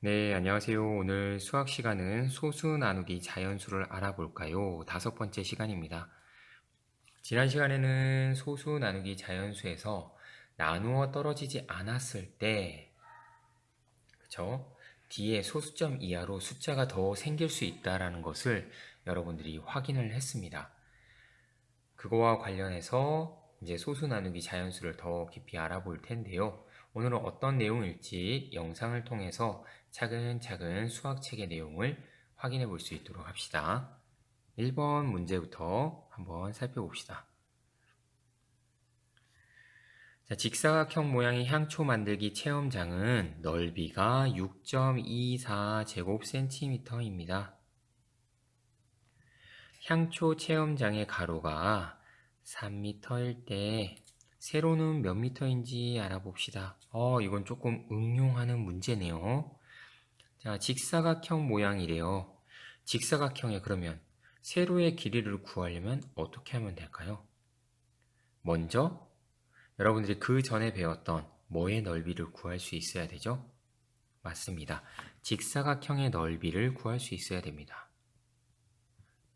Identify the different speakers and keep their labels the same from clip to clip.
Speaker 1: 네, 안녕하세요. 오늘 수학 시간은 소수 나누기 자연수를 알아볼까요? 5번째 시간입니다. 지난 시간에는 소수 나누기 자연수에서 나누어 떨어지지 않았을 때, 그쵸? 뒤에 소수점 이하로 숫자가 더 생길 수 있다는 것을 여러분들이 확인을 했습니다. 그거와 관련해서 이제 소수 나누기 자연수를 더 깊이 알아볼 텐데요. 오늘은 어떤 내용일지 영상을 통해서 차근차근 수학책의 내용을 확인해 볼 수 있도록 합시다. 1번 문제부터 한번 살펴봅시다. 자, 직사각형 모양의 향초 만들기 체험장은 넓이가 6.24제곱센티미터입니다. 향초 체험장의 가로가 3m일 때 세로는 몇 미터인지 알아봅시다. 이건 조금 응용하는 문제네요. 자, 직사각형 모양이래요. 직사각형에 그러면 세로의 길이를 구하려면 어떻게 하면 될까요? 먼저 여러분들이 그 전에 배웠던 뭐의 넓이를 구할 수 있어야 되죠? 맞습니다. 직사각형의 넓이를 구할 수 있어야 됩니다.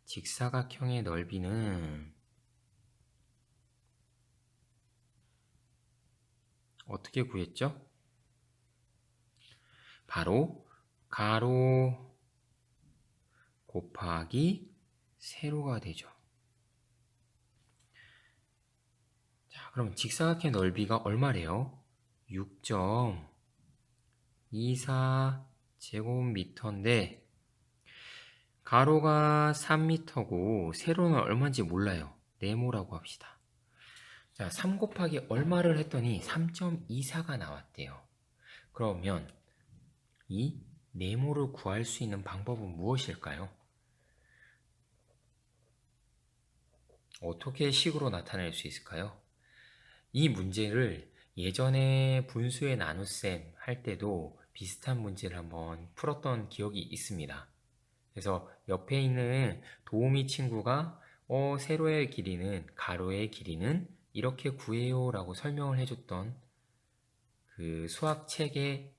Speaker 1: 직사각형의 넓이는 어떻게 구했죠? 바로 가로 곱하기 세로가 되죠. 자, 그럼 직사각형 넓이가 얼마래요? 6.24제곱미터인데 가로가 3m고 세로는 얼마인지 몰라요. 네모라고 합시다. 자, 3 곱하기 얼마를 했더니 3.24가 나왔대요. 그러면 이 네모를 구할 수 있는 방법은 무엇일까요? 어떻게 식으로 나타낼 수 있을까요? 이 문제를 예전에 분수의 나눗셈 할 때도 비슷한 문제를 한번 풀었던 기억이 있습니다. 그래서 옆에 있는 도우미 친구가 세로의 길이는 가로의 길이는 이렇게 구해요 라고 설명을 해줬던 그 수학책의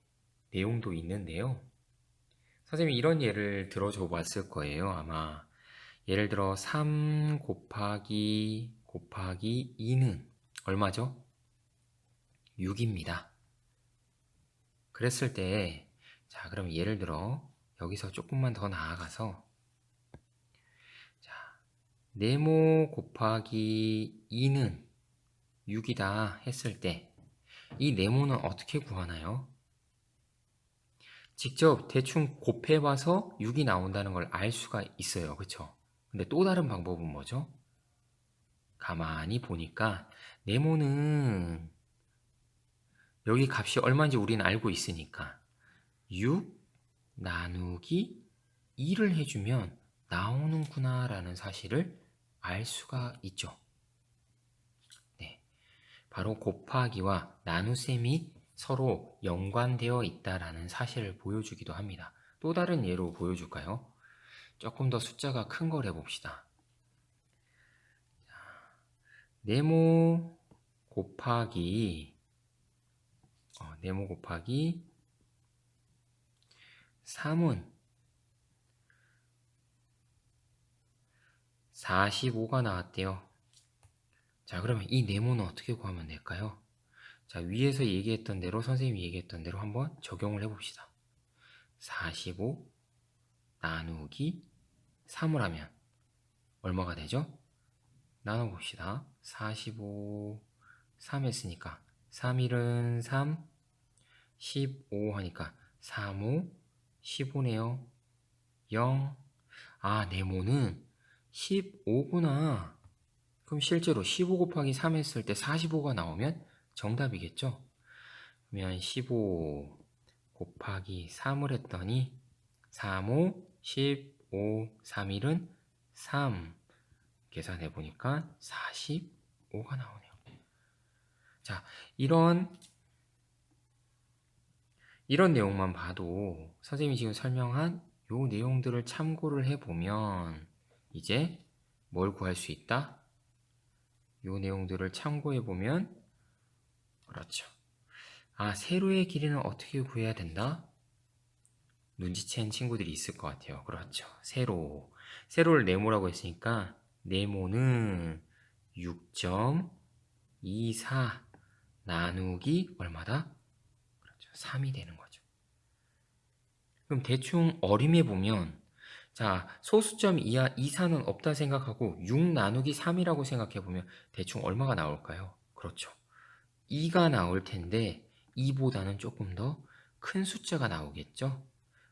Speaker 1: 내용도 있는데요. 선생님이 이런 예를 들어줘 봤을 거예요. 아마 예를 들어 3 곱하기 2는 얼마죠? 6입니다. 그랬을 때, 자, 그럼 예를 들어 여기서 조금만 더 나아가서 자, 네모 곱하기 2는 6이다 했을 때 이 네모는 어떻게 구하나요? 직접 대충 곱해봐서 6이 나온다는 걸 알 수가 있어요. 그쵸? 근데 또 다른 방법은 뭐죠? 가만히 보니까 네모는 여기 값이 얼마인지 우리는 알고 있으니까 6 나누기 2를 해주면 나오는구나 라는 사실을 알 수가 있죠. 네, 바로 곱하기와 나눗셈이 서로 연관되어 있다라는 사실을 보여주기도 합니다. 또 다른 예로 보여줄까요? 조금 더 숫자가 큰 걸 해봅시다. 네모 곱하기 네모 곱하기 3은 45가 나왔대요. 자, 그러면 이 네모는 어떻게 구하면 될까요? 자, 위에서 얘기했던 대로, 선생님이 얘기했던 대로 한번 적용을 해봅시다. 45 나누기 3을 하면 얼마가 되죠? 나눠봅시다. 45, 3 했으니까 3일은 3, 15 하니까 3, 5, 15네요. 0. 아, 네모는 15구나. 그럼 실제로 15 곱하기 3 했을 때 45가 나오면 정답이겠죠? 그러면 15 곱하기 3을 했더니 3, 5, 15, 3일은 3 계산해 보니까 45가 나오네요. 자, 이런 내용만 봐도 선생님이 지금 설명한 요 내용들을 참고를 해보면 이제 뭘 구할 수 있다? 요 내용들을 참고해보면 그렇죠. 아, 세로의 길이는 어떻게 구해야 된다? 눈치챈 친구들이 있을 것 같아요. 그렇죠. 세로. 세로를 네모라고 했으니까 네모는 6.24 나누기 얼마다? 그렇죠. 3이 되는 거죠. 그럼 대충 어림해 보면 자, 소수점 이하 이사는 없다 생각하고 6 나누기 3이라고 생각해 보면 대충 얼마가 나올까요? 그렇죠. 2가 나올 텐데 2보다는 조금 더 큰 숫자가 나오겠죠?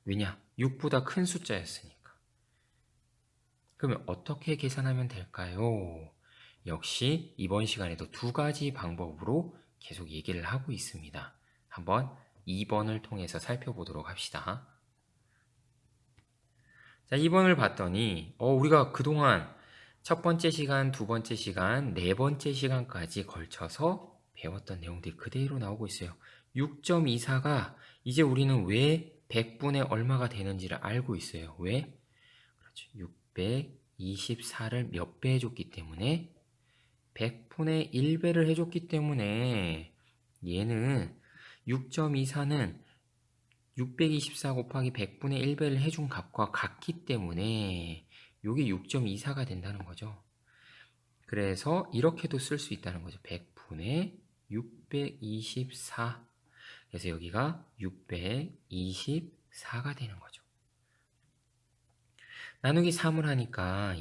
Speaker 1: 왜냐? 6보다 큰 숫자였으니까. 그러면 어떻게 계산하면 될까요? 역시 이번 시간에도 두 가지 방법으로 계속 얘기를 하고 있습니다. 한번 2번을 통해서 살펴보도록 합시다. 자, 2번을 봤더니 우리가 그동안 첫 번째 시간, 두 번째 시간, 네 번째 시간까지 걸쳐서 배웠던 내용들이 그대로 나오고 있어요. 6.24가 이제 우리는 왜 100분의 얼마가 되는지를 알고 있어요. 왜? 그렇죠. 624를 몇 배 해줬기 때문에 100분의 1배를 해줬기 때문에 얘는 6.24는 624 곱하기 100분의 1배를 해준 값과 같기 때문에 이게 6.24가 된다는 거죠. 그래서 이렇게도 쓸 수 있다는 거죠. 100분의 624. 그래서 여기가 624가 되는 거죠. 나누기 3을 하니까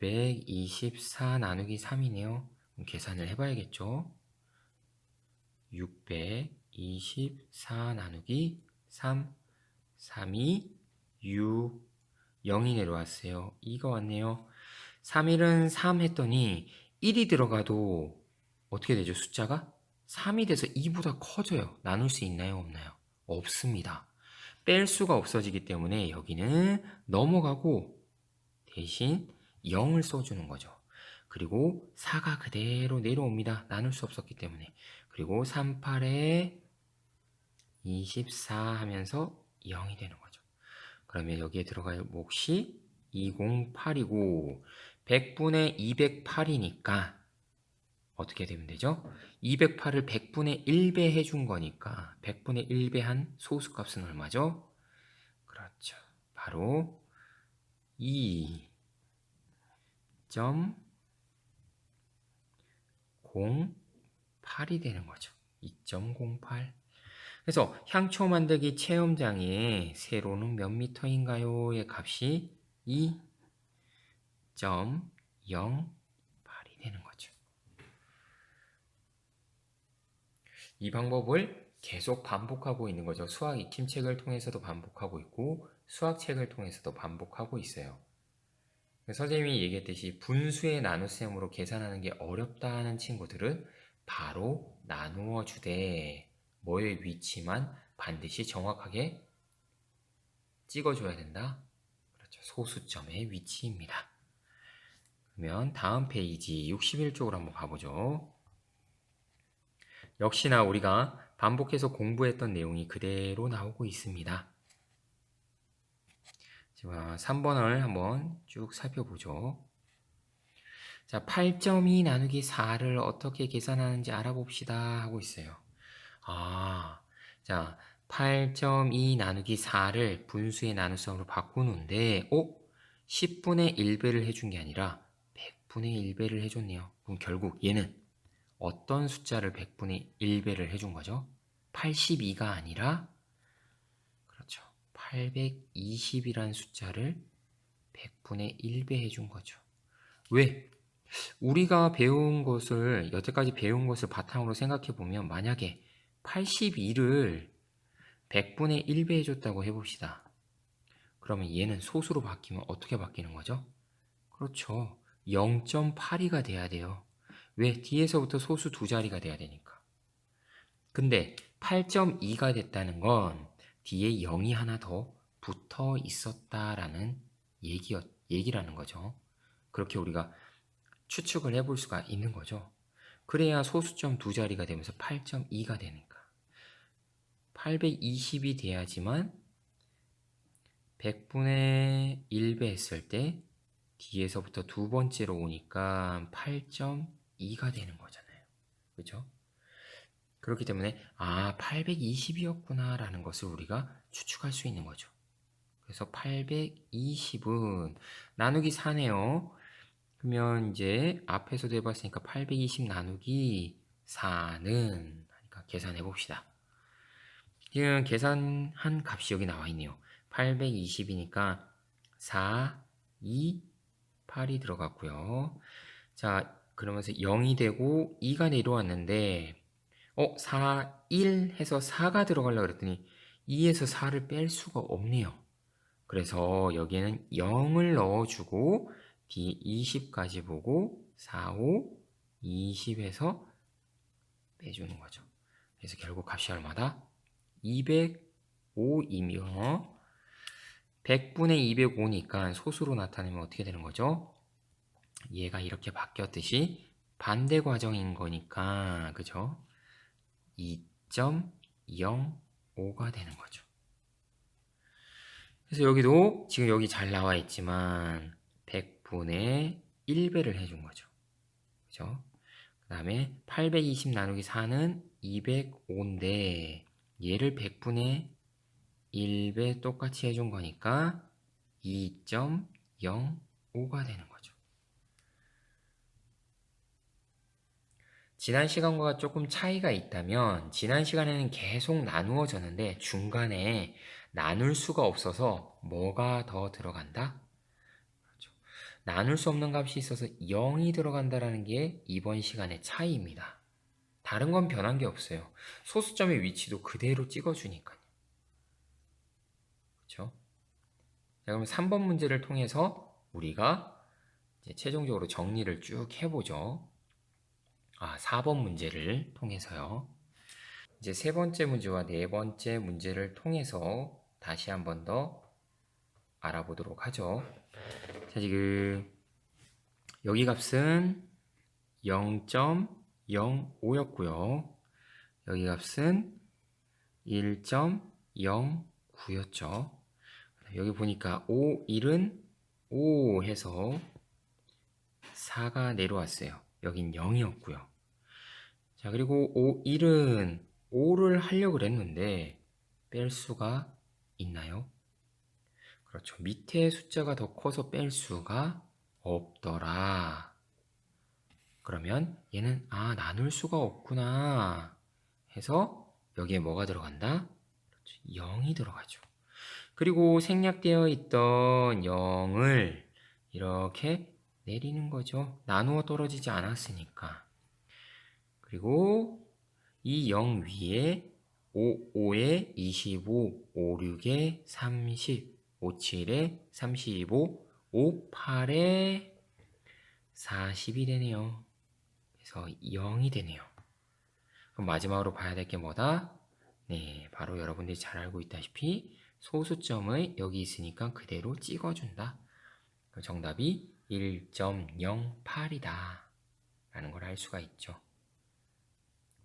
Speaker 1: 624 나누기 3이네요. 계산을 해봐야겠죠. 624 나누기 3, 3이 6, 0이 내려왔어요. 2가 왔네요. 3일은 3 했더니 1이 들어가도 어떻게 되죠? 숫자가 3이 돼서 2보다 커져요. 나눌 수 있나요? 없나요? 없습니다. 뺄 수가 없어지기 때문에 여기는 넘어가고 대신 0을 써주는 거죠. 그리고 4가 그대로 내려옵니다. 나눌 수 없었기 때문에. 그리고 3, 8에 24 하면서 0이 되는 거죠. 그러면 여기에 들어갈 몫이 208이고 100분의 208이니까 어떻게 되면 되죠? 208을 100분의 1배 해준 거니까 100분의 1배 한 소수값은 얼마죠? 그렇죠. 바로 2.08이 되는 거죠. 2.08. 그래서 향초 만들기 체험장의 세로는 몇 미터인가요?의 값이 2.08이 되는 거죠. 이 방법을 계속 반복하고 있는 거죠. 수학 익힘책을 통해서도 반복하고 있고 수학책을 통해서도 반복하고 있어요. 선생님이 얘기했듯이 분수의 나눗셈으로 계산하는 게 어렵다는 친구들은 바로 나누어 주되 뭐의 위치만 반드시 정확하게 찍어줘야 된다. 그렇죠. 소수점의 위치입니다. 그러면 다음 페이지 61쪽으로 한번 가보죠. 역시나 우리가 반복해서 공부했던 내용이 그대로 나오고 있습니다. 자, 3번을 한번 쭉 살펴보죠. 자, 8.2 나누기 4를 어떻게 계산하는지 알아봅시다 하고 있어요. 자, 8.2 나누기 4를 분수의 나눗셈으로 바꾸는데 10분의 1배를 해준 게 아니라 100분의 1배를 해줬네요. 그럼 결국 얘는 어떤 숫자를 100분의 1배를 해준 거죠? 82가 아니라 그렇죠. 820이라는 숫자를 100분의 1배 해준 거죠. 왜? 우리가 배운 것을 여태까지 배운 것을 바탕으로 생각해 보면 만약에 82를 100분의 1배 해줬다고 해봅시다. 그러면 얘는 소수로 바뀌면 어떻게 바뀌는 거죠? 그렇죠. 0.82가 돼야 돼요. 왜? 뒤에서부터 소수 두 자리가 돼야 되니까. 근데 8.2가 됐다는 건 뒤에 0이 하나 더 붙어 있었다라는 얘기라는 거죠. 그렇게 우리가 추측을 해볼 수가 있는 거죠. 그래야 소수점 두 자리가 되면서 8.2가 되니까. 820이 돼야지만 100분의 1배 했을 때 뒤에서부터 두 번째로 오니까 8.2가 되는 거잖아요. 그렇죠? 그렇기 때문에 820이었구나 라는 것을 우리가 추측할 수 있는 거죠. 그래서 820은 나누기 4네요. 그러면 이제 앞에서도 해봤으니까 820 나누기 4는 그러니까 계산해 봅시다. 지금 계산한 값이 여기 나와 있네요. 820이니까 4, 2, 8이 들어갔고요. 자, 그러면서 0이 되고 2가 내려왔는데 4, 1 해서 4가 들어가려고 그랬더니 2에서 4를 뺄 수가 없네요. 그래서 여기에는 0을 넣어주고 뒤에 20까지 보고 4, 5, 20에서 빼주는 거죠. 그래서 결국 값이 얼마다? 205이며 100분의 205니까 소수로 나타내면 어떻게 되는 거죠? 얘가 이렇게 바뀌었듯이 반대 과정인 거니까 그죠? 2.05가 되는 거죠. 그래서 여기도 지금 여기 잘 나와 있지만 100분의 1배를 해준 거죠. 그죠? 그 다음에 820 나누기 4는 205인데 얘를 100분의 1배 똑같이 해준 거니까 2.05가 되는 거죠. 지난 시간과 조금 차이가 있다면 지난 시간에는 계속 나누어졌는데 중간에 나눌 수가 없어서 뭐가 더 들어간다? 그렇죠. 나눌 수 없는 값이 있어서 0이 들어간다는 게 이번 시간의 차이입니다. 다른 건 변한 게 없어요. 소수점의 위치도 그대로 찍어주니까요. 그렇죠? 자, 그럼 3번 문제를 통해서 우리가 이제 최종적으로 정리를 쭉 해보죠. 4번 문제를 통해서요. 이제 세 번째 문제와 네 번째 문제를 통해서 다시 한 번 더 알아보도록 하죠. 자, 지금 여기 값은 0.05였고요. 여기 값은 1.09였죠. 여기 보니까 5, 1은 5 해서 4가 내려왔어요. 여긴 0이었고요. 자, 그리고 5, 1은 5를 하려고 그랬는데 뺄 수가 있나요? 그렇죠. 밑에 숫자가 더 커서 뺄 수가 없더라. 그러면 얘는 나눌 수가 없구나 해서 여기에 뭐가 들어간다? 그렇죠. 0이 들어가죠. 그리고 생략되어 있던 0을 이렇게 내리는 거죠. 나누어 떨어지지 않았으니까. 그리고 이 0 위에 5, 5에 25, 5, 6에 30, 5, 7에 35, 5, 8에 40이 되네요. 그래서 0이 되네요. 그럼 마지막으로 봐야 될 게 뭐다? 네, 바로 여러분들이 잘 알고 있다시피 소수점을 여기 있으니까 그대로 찍어준다. 정답이 1.08이다. 라는 걸 알 수가 있죠.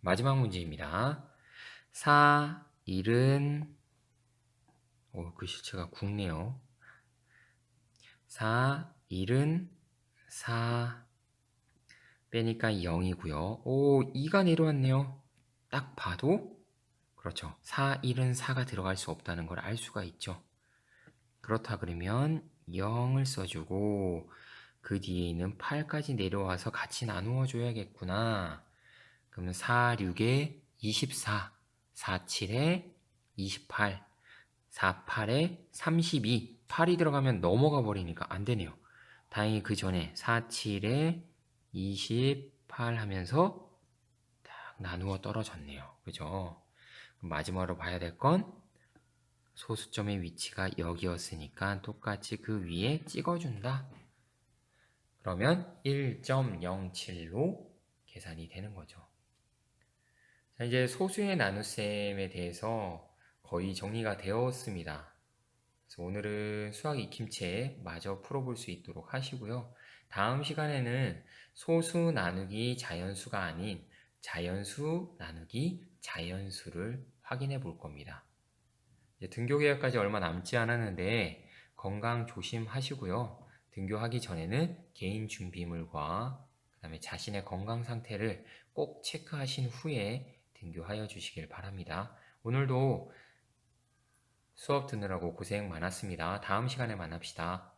Speaker 1: 마지막 문제입니다. 4, 1은 글씨체가 굵네요. 4, 1은 4 빼니까 0이고요. 2가 내려왔네요. 딱 봐도 그렇죠. 4, 1은 4가 들어갈 수 없다는 걸 알 수가 있죠. 그렇다 그러면 0을 써주고 그 뒤에 있는 8까지 내려와서 같이 나누어 줘야겠구나. 그러면 4, 6에 24, 4, 7에 28, 4, 8에 32, 8이 들어가면 넘어가 버리니까 안 되네요. 다행히 그 전에 4, 7에 28 하면서 딱 나누어 떨어졌네요. 그죠? 마지막으로 봐야 될 건 소수점의 위치가 여기였으니까 똑같이 그 위에 찍어준다. 그러면 1.07로 계산이 되는 거죠. 자, 이제 소수의 나눗셈에 대해서 거의 정리가 되었습니다. 그래서 오늘은 수학 익힘체 마저 풀어볼 수 있도록 하시고요. 다음 시간에는 소수 나누기 자연수가 아닌 자연수 나누기 자연수를 확인해 볼 겁니다. 이제 등교 계약까지 얼마 남지 않았는데 건강 조심하시고요. 등교하기 전에는 개인 준비물과 그다음에 자신의 건강 상태를 꼭 체크하신 후에 등교하여 주시길 바랍니다. 오늘도 수업 듣느라고 고생 많았습니다. 다음 시간에 만납시다.